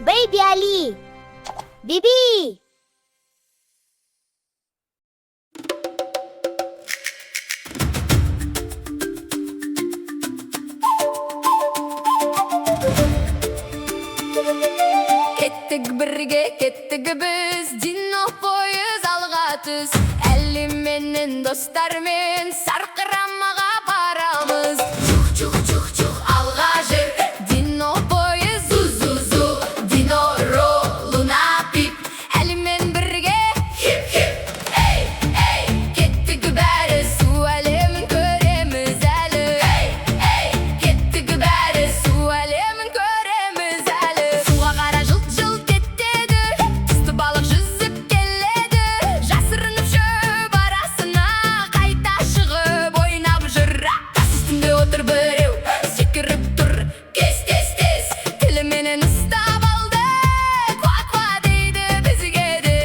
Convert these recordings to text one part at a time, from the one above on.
Бейби Али! Биби! Кеттік бірге, кеттік біз, Дино пойыз алға түс. Әлі менен достармен сарқырамаға барамыз. Чух-чух-чух-чух алға жүр, Дино пойыз зу-зу-зу, Дино ролуна пип. Әлі мен бірге хип-хип, эй-эй, кеттік бәрі су әлемін көреміз әлі. Эй-эй, кеттік бәрі су әлемін көреміз әлі. Суға қара жылт-жылт етеді, түсті балық жүзіп келеді. Жасырынып шөп арасына қайта шығып ойнап жүр. Тас үстінде отыр біреу, секіріп тұр, кес-кес-кес. Тіліменен ұстап алды, ква-ква дейді бізге де.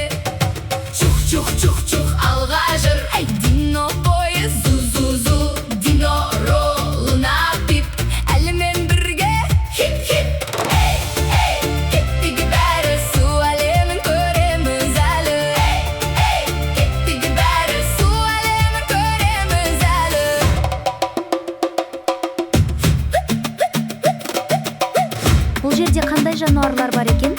Чух-чух-чух-чух алға жүр, Дино пойыз зу-зу-зу, Дино ролуна пип. Әлі мен бірге хип-хип, эй-эй, кеттік бәрі су әлемін көреміз әлі. Эй-эй, кеттік бәрі су әлемін көреміз әлі. Бұл жерде қандай жануарлар бар екен?